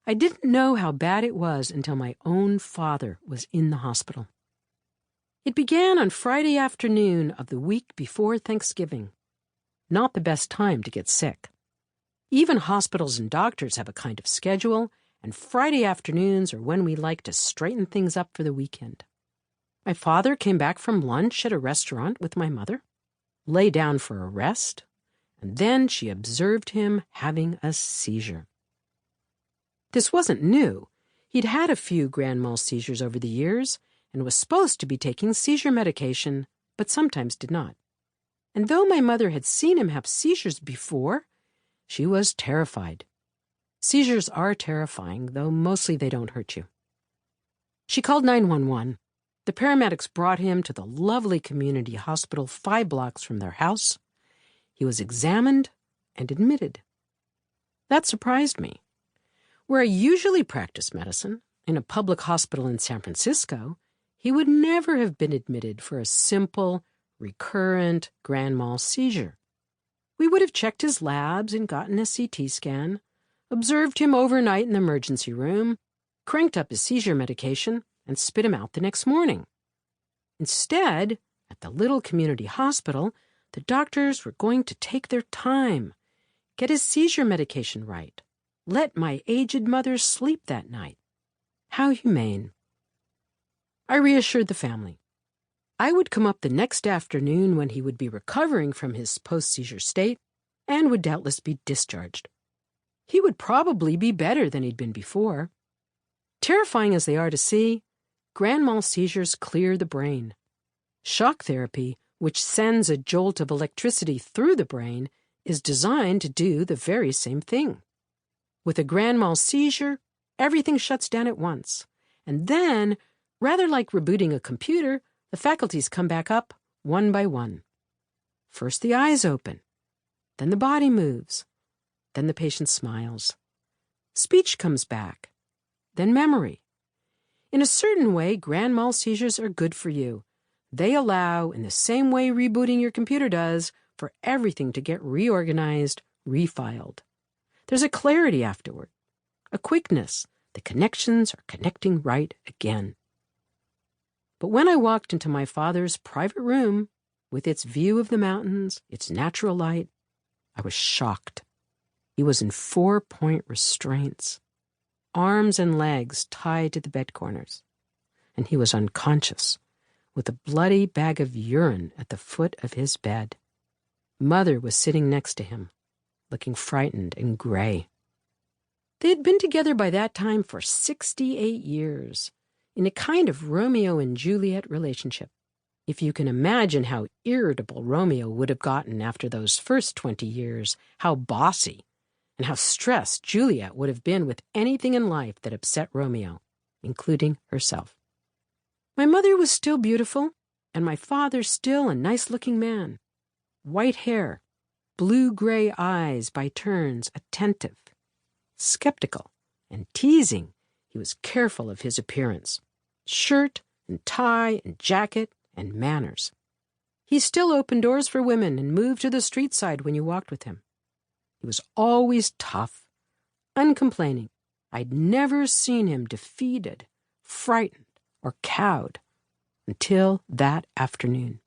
I didn't know how bad it was until my own father was in the hospital. It began on Friday afternoon of the week before Thanksgiving. Not the best time to get sick. Even hospitals and doctors have a kind of schedule, and Friday afternoons are when we like to straighten things up for the weekend. My father came back from lunch at a restaurant with my mother, lay down for a rest, and then she observed him having a seizure. This wasn't new. He'd had a few grand mal seizures over the years and was supposed to be taking seizure medication, but sometimes did not. And though my mother had seen him have seizures before, she was terrified. Seizures are terrifying, though mostly they don't hurt you. She called 911. The paramedics brought him to the lovely community hospital 5 blocks from their house. He was examined and admitted. That surprised me. Where I usually practice medicine, in a public hospital in San Francisco, he would never have been admitted for a simple, recurrent grand mal seizure. We would have checked his labs and gotten a CT scan, observed him overnight in the emergency room, cranked up his seizure medication, and spit him out the next morning. Instead, at the little community hospital, the doctors were going to take their time, get his seizure medication right, let my aged mother sleep that night. How humane. I reassured the family. I would come up the next afternoon when he would be recovering from his post-seizure state and would doubtless be discharged. He would probably be better than he'd been before. Terrifying as they are to see, grand mal seizures clear the brain. Shock therapy, which sends a jolt of electricity through the brain, is designed to do the very same thing. With a grand mal seizure, everything shuts down at once. And then, rather like rebooting a computer, the faculties come back up one by one. First the eyes open, then the body moves, then the patient smiles. Speech comes back, then memory. In a certain way, grand mal seizures are good for you. They allow, in the same way rebooting your computer does, for everything to get reorganized, refiled. There's a clarity afterward, a quickness. The connections are connecting right again. But when I walked into my father's private room, with its view of the mountains, its natural light, I was shocked. He was in 4-point restraints, arms and legs tied to the bed corners, and he was unconscious, with a bloody bag of urine at the foot of his bed. Mother was sitting next to him, looking frightened and gray. They had been together by that time for 68 years, in a kind of Romeo and Juliet relationship. If you can imagine how irritable Romeo would have gotten after those first 20 years, how bossy, and how stressed Juliet would have been with anything in life that upset Romeo, including herself. My mother was still beautiful, and my father still a nice-looking man. White hair, blue-gray eyes by turns, attentive, skeptical, and teasing. He was careful of his appearance. Shirt and tie and jacket and manners. He still opened doors for women and moved to the street side when you walked with him. He was always tough, uncomplaining. I'd never seen him defeated, frightened, or cowed until that afternoon.